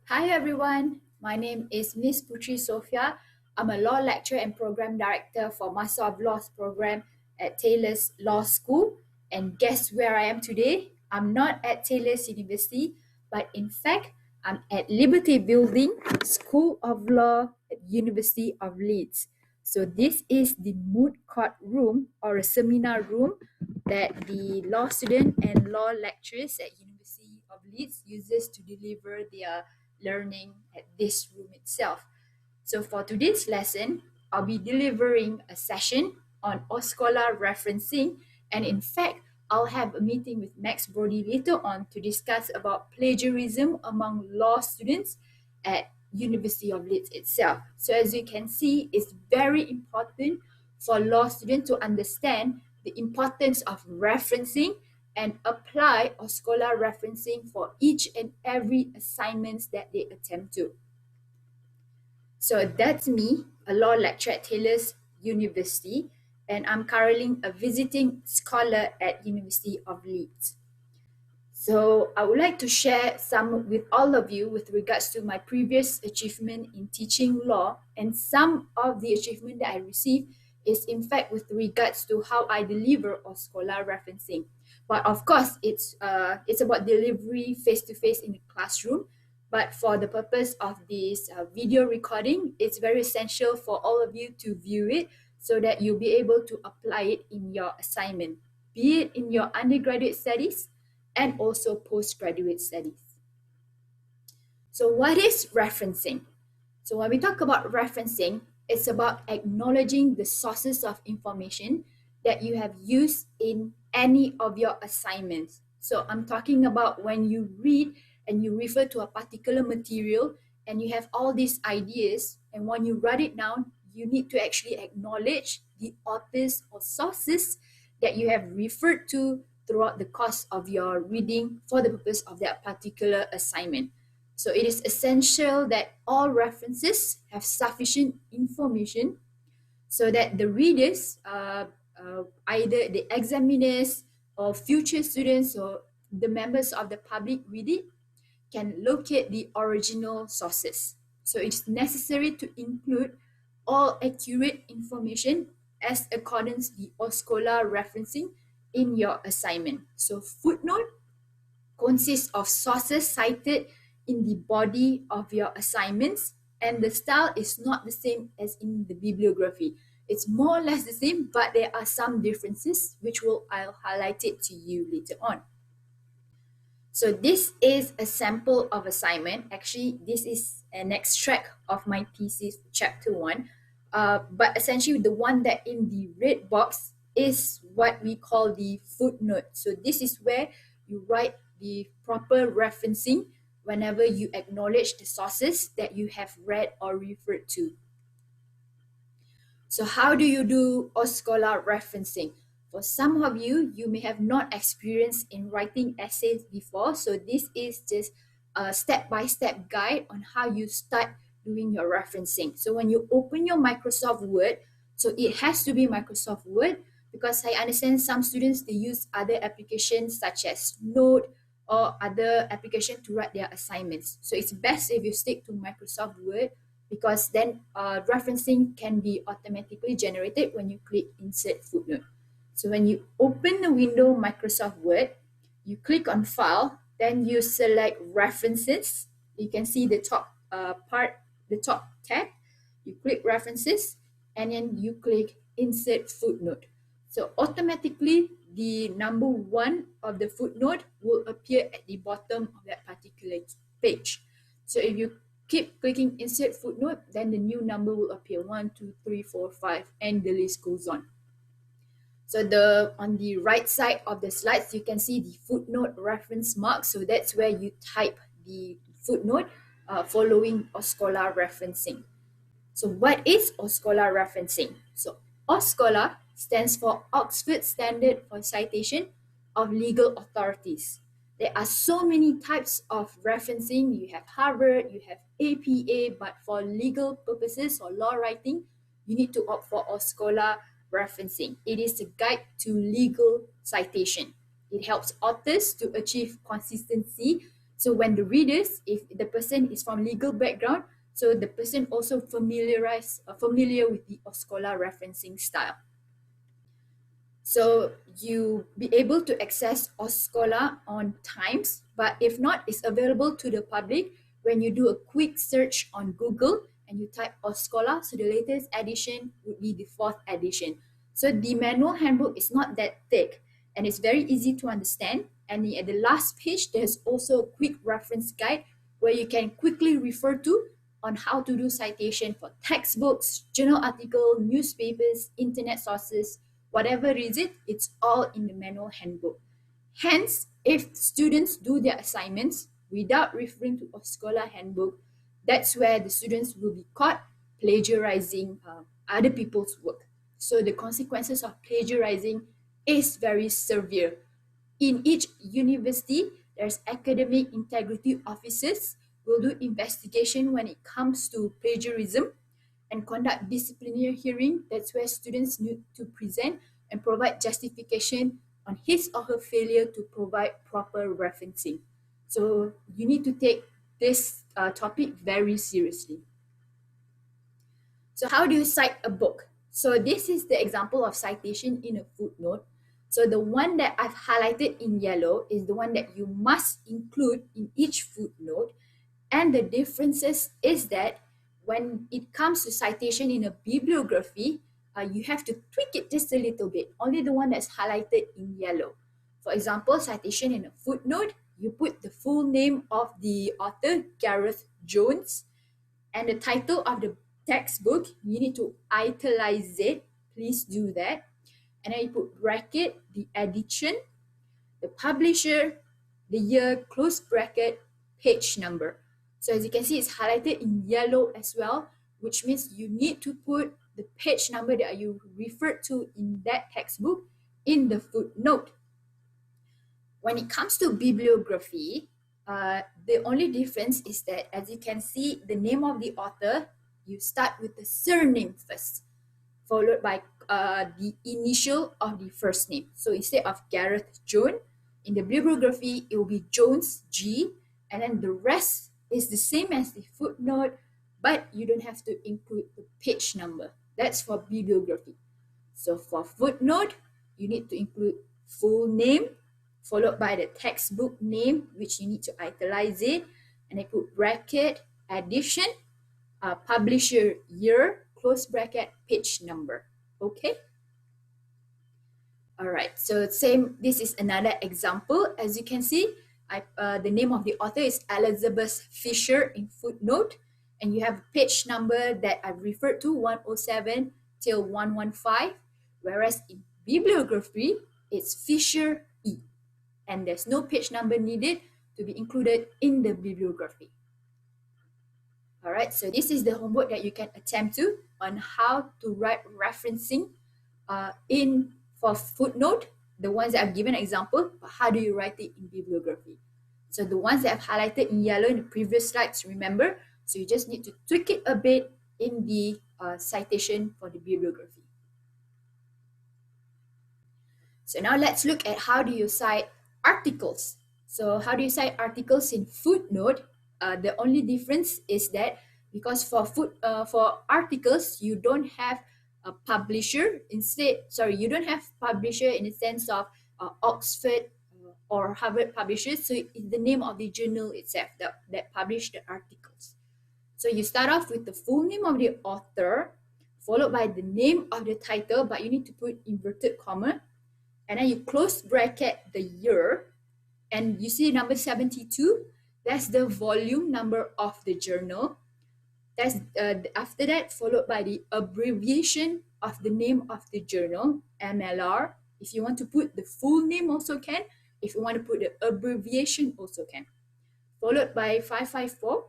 Hi everyone, my name is Miss Putri Sofia. I'm a law lecturer and program director for Master of Laws program at Taylor's Law School. And guess where I am today? I'm not at Taylor's University, but in fact, I'm at Liberty Building, School of Law at University of Leeds. So this is the moot court room or a seminar room that the law student and law lecturers at University of Leeds uses to deliver their learning at this room itself. So for today's lesson, I'll be delivering a session on OSCOLA referencing, and in fact, I'll have a meeting with Max Brody later on to discuss about plagiarism among law students at University of Leeds itself. So as you can see, it's very important for law students to understand the importance of referencing and apply OSCOLA referencing for each and every assignments that they attempt to. So that's me, a law lecturer at Taylor's University, and I'm currently a visiting scholar at University of Leeds. So I would like to share some with all of you with regards to my previous achievement in teaching law, and some of the achievement that I received is in fact with regards to how I deliver OSCOLA referencing. But of course, it's about delivery face to face in the classroom. But for the purpose of this video recording, it's very essential for all of you to view it so that you'll be able to apply it in your assignment, be it in your undergraduate studies and also postgraduate studies. So what is referencing? So when we talk about referencing, it's about acknowledging the sources of information that you have used in any of your assignments. So I'm talking about when you read and you refer to a particular material and you have all these ideas, and when you write it down, you need to actually acknowledge the authors or sources that you have referred to throughout the course of your reading for the purpose of that particular assignment. So it is essential that all references have sufficient information so that the readers, either the examiners or future students or the members of the public read it, can locate the original sources. So it's necessary to include all accurate information as accordance the OSCOLA referencing in your assignment. So footnote consists of sources cited in the body of your assignments, and the style is not the same as in the bibliography. It's more or less the same, but there are some differences which I'll highlight it to you later on. So this is a sample of assignment. Actually, this is an extract of my thesis chapter 1. But essentially the one that in the red box is what we call the footnote. So this is where you write the proper referencing whenever you acknowledge the sources that you have read or referred to. So how do you do OSCOLA referencing? For some of you, you may have not experienced in writing essays before. So this is just a step-by-step guide on how you start doing your referencing. So when you open your Microsoft Word, so it has to be Microsoft Word, because I understand some students, they use other applications such as Note or other application to write their assignments. So it's best if you stick to Microsoft Word, because then referencing can be automatically generated when you click Insert Footnote. So when you open the window Microsoft Word, you click on File, then you select References. You can see the top the top tab. You click References, and then you click Insert Footnote. So automatically, the number 1 of the footnote will appear at the bottom of that particular page. So if you keep clicking Insert Footnote, then the new number will appear 1, 2, 3, 4, 5, and the list goes on. So on the right side of the slides, you can see the footnote reference mark. So that's where you type the footnote following OSCOLA referencing. So what is OSCOLA referencing? So OSCOLA stands for Oxford Standard for Citation of Legal Authorities. There are so many types of referencing. You have Harvard, you have APA, but for legal purposes or law writing, you need to opt for OSCOLA referencing. It is a guide to legal citation. It helps authors to achieve consistency So when the readers, if the person is from legal background, so the person also familiar with the OSCOLA referencing style. So you be able to access OSCOLA on times, but if not, it's available to the public when you do a quick search on Google and you type OSCOLA. So the latest edition would be the fourth edition. So the manual handbook is not that thick and it's very easy to understand. And at the last page, there's also a quick reference guide where you can quickly refer to on how to do citation for textbooks, journal article, newspapers, internet sources, whatever is it, it's all in the manual handbook. Hence, if students do their assignments without referring to OSCOLA handbook, that's where the students will be caught plagiarizing other people's work. So the consequences of plagiarizing is very severe. In each university, there's academic integrity officers will do investigation when it comes to plagiarism and conduct disciplinary hearing. That's where students need to present and provide justification on his or her failure to provide proper referencing. So you need to take this topic very seriously. So how do you cite a book? So this is the example of citation in a footnote. So the one that I've highlighted in yellow is the one that you must include in each footnote. And the differences is that when it comes to citation in a bibliography, you have to tweak it just a little bit, only the one that's highlighted in yellow. For example, citation in a footnote, you put the full name of the author, Gareth Jones, and the title of the textbook, you need to italize it. Please do that. And then you put bracket, the edition, the publisher, the year, close bracket, page number. So as you can see, it's highlighted in yellow as well, which means you need to put the page number that you referred to in that textbook in the footnote. When it comes to bibliography, the only difference is that, as you can see, the name of the author, you start with the surname first, followed by the initial of the first name. So instead of Gareth Jones, in the bibliography, it will be Jones G, and then the rest is the same as the footnote, but you don't have to include the page number. That's for bibliography. So for footnote, you need to include full name, followed by the textbook name, which you need to italize it, and I put bracket, edition, publisher year, close bracket, page number. Okay. All right. So same. This is another example. As you can see, the name of the author is Elizabeth Fisher in footnote, and you have a page number that I've referred to 107 till 115, whereas in bibliography it's Fisher E, and there's no page number needed to be included in the bibliography. All right, so this is the homework that you can attempt to on how to write referencing for footnote, the ones that I've given an example, but how do you write it in bibliography? So the ones that I've highlighted in yellow in the previous slides, remember, so you just need to tweak it a bit in the citation for the bibliography. So now let's look at how do you cite articles. So how do you cite articles in footnote? The only difference is that because for articles, you don't have a publisher. You don't have publisher in the sense of Oxford or Harvard publishers. So it's the name of the journal itself that published the articles. So you start off with the full name of the author, followed by the name of the title, but you need to put inverted comma, and then you close bracket the year, and you see number 72. That's the volume number of the journal. That's after that, followed by the abbreviation of the name of the journal, MLR. If you want to put the full name also can. If you want to put the abbreviation also can. Followed by 554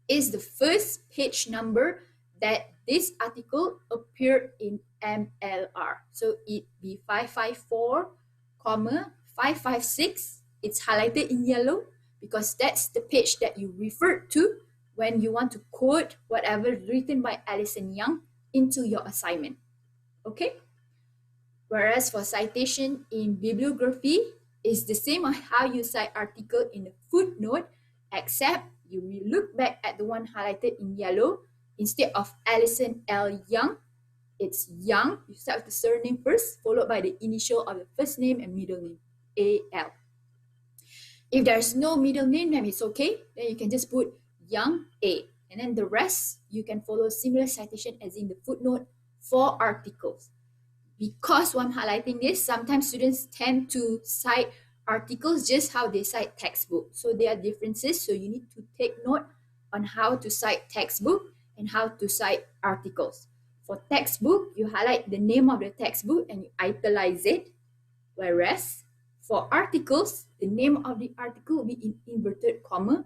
is the first page number that this article appeared in MLR. So it be 554, 556. It's highlighted in yellow because that's the page that you referred to when you want to quote whatever written by Alison Young into your assignment. Okay? Whereas for citation in bibliography, is the same as how you cite article in the footnote, except you will look back at the one highlighted in yellow. Instead of Alison L. Young, it's Young. You start with the surname first, followed by the initial of the first name and middle name, A.L. If there's no middle name, then it's okay. Then you can just put Young A. And then the rest, you can follow similar citation as in the footnote for articles. Because why I'm highlighting this, sometimes students tend to cite articles just how they cite textbook. So there are differences. So you need to take note on how to cite textbook and how to cite articles. For textbook, you highlight the name of the textbook and you italize it. Whereas for articles, the name of the article will be in inverted comma,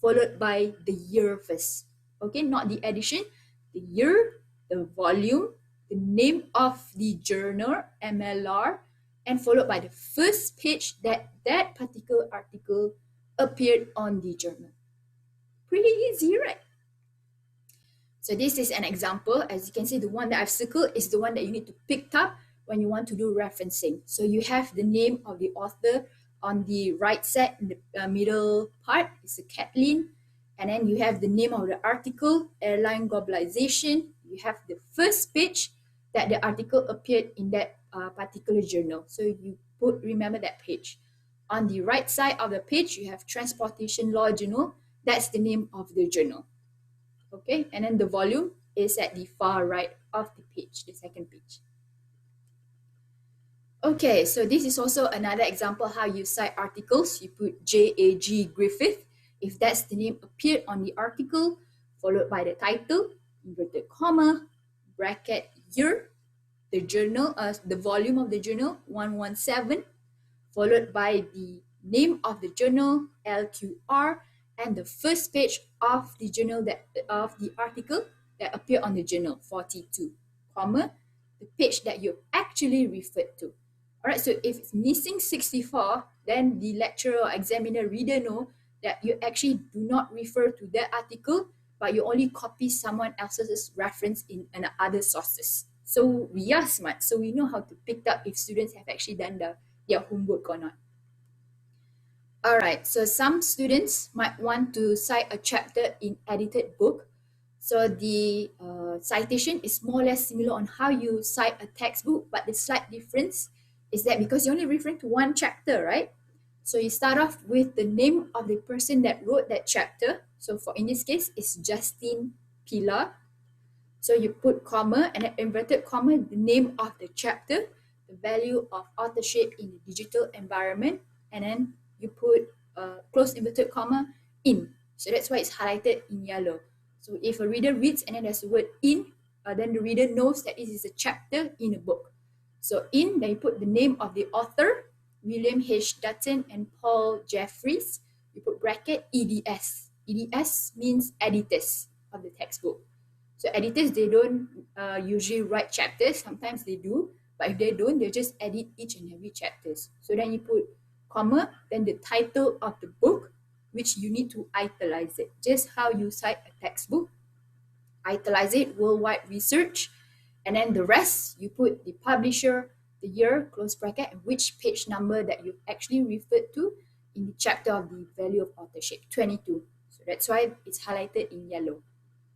followed by the year first. Okay, not the edition, the year, the volume, the name of the journal, MLR, and followed by the first page that that particular article appeared on the journal. Pretty easy, right? So this is an example. As you can see, the one that I've circled is the one that you need to pick up when you want to do referencing. So you have the name of the author on the right side, in the middle part, it's a Kathleen. And then you have the name of the article, airline globalization. You have the first page that the article appeared in that particular journal. So you remember that page. On the right side of the page, you have Transportation Law Journal. That's the name of the journal. Okay, and then the volume is at the far right of the page, the second page. Okay, so this is also another example how you cite articles. You put J.A.G. Griffith, if that's the name appeared on the article, followed by the title, inverted comma, bracket year, the journal, the volume of the journal, 117, followed by the name of the journal, LQR, and the first page of the journal of the article that appeared on the journal, 42, comma, the page that you actually referred to. All right, so if it's missing 64, then the lecturer or examiner reader know that you actually do not refer to that article, but you only copy someone else's reference in other sources. So we are smart, so we know how to pick up if students have actually done their homework or not. All right, so some students might want to cite a chapter in edited book. So the citation is more or less similar on how you cite a textbook, but the slight difference is that because you're only referring to one chapter, right? So you start off with the name of the person that wrote that chapter. So for in this case, it's Justine Pilar. So you put comma and an inverted comma, the name of the chapter, the value of authorship in the digital environment, and then you put close inverted comma in. So that's why it's highlighted in yellow. So if a reader reads and then there's the word in, then the reader knows that this is a chapter in a book. So in, then you put the name of the author, William H. Dutton and Paul Jeffries. You put bracket EDS. EDS means editors of the textbook. So editors, they don't usually write chapters. Sometimes they do, but if they don't, they just edit each and every chapters. So then you put comma, then the title of the book, which you need to italize it. Just how you cite a textbook. Italize it, worldwide research, and then the rest, you put the publisher, the year, close bracket, and which page number that you actually referred to in the chapter of the value of authorship, 22. So that's why it's highlighted in yellow.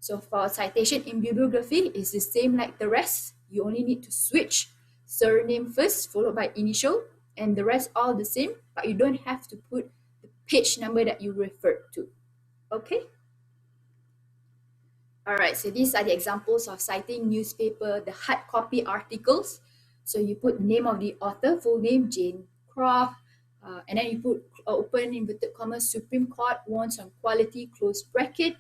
So for citation in bibliography, it's the same like the rest. You only need to switch surname first, followed by initial, and the rest all the same, but you don't have to put the page number that you referred to. Okay? All right, so these are the examples of citing newspaper, the hard copy articles. So you put the name of the author, full name, Jane Croft, and then you put open inverted commas, Supreme Court warns on quality, close bracket,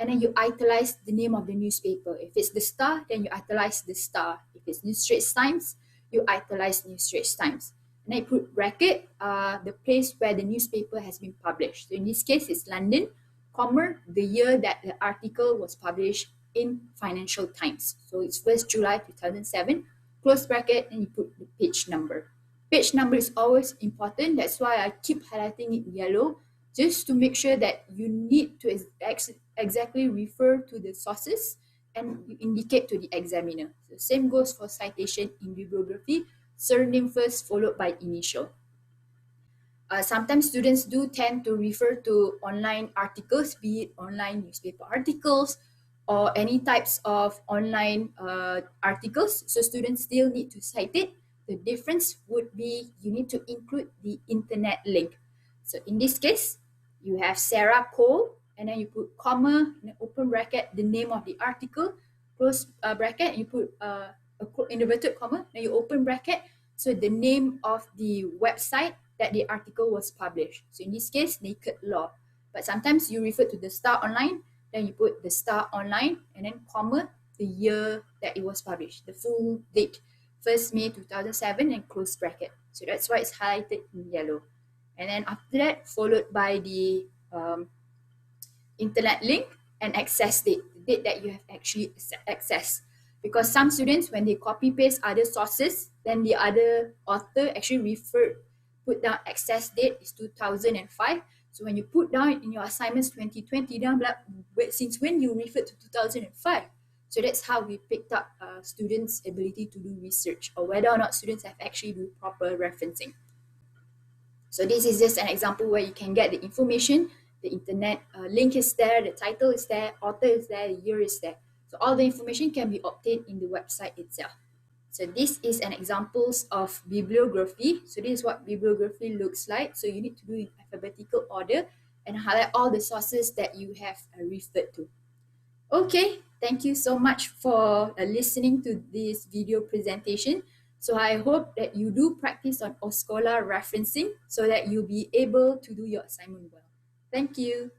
and then you italize the name of the newspaper. If it's the Star, then you italize the Star. If it's New Straits Times, you italize New Straits Times. And then you put bracket, the place where the newspaper has been published. So in this case, it's London, comma, the year that the article was published in Financial Times. So it's 1st July 2007, close bracket, and you put the page number. Page number is always important. That's why I keep highlighting it in yellow, just to make sure that you need to exactly refer to the sources and you indicate to the examiner. The same goes for citation in bibliography, surname first followed by initial. Sometimes students do tend to refer to online articles, be it online newspaper articles or any types of online articles. So students still need to cite it. The difference would be you need to include the internet link. So in this case, you have Sarah Cole, and then you put comma, and open bracket, the name of the article, close bracket, and you put a inverted comma, then you open bracket, so the name of the website that the article was published. So in this case, Naked Law. But sometimes you refer to the Star Online, then you put the Star Online, and then comma, the year that it was published, the full date, 1st May 2007, and close bracket. So that's why it's highlighted in yellow. And then after that, followed by the internet link and access date, the date that you have actually accessed. Because some students, when they copy paste other sources, then the other author actually put down access date is 2005. So when you put down in your assignments 2020, down since when you refer to 2005. So that's how we picked up students' ability to do research, or whether or not students have actually do proper referencing. So this is just an example where you can get the information. The internet link is there, the title is there, author is there, the year is there. So all the information can be obtained in the website itself. So this is an examples of bibliography. So this is what bibliography looks like. So you need to do it in alphabetical order and highlight all the sources that you have referred to. Okay, thank you so much for listening to this video presentation. So I hope that you do practice on OSCOLA referencing so that you'll be able to do your assignment well. Thank you.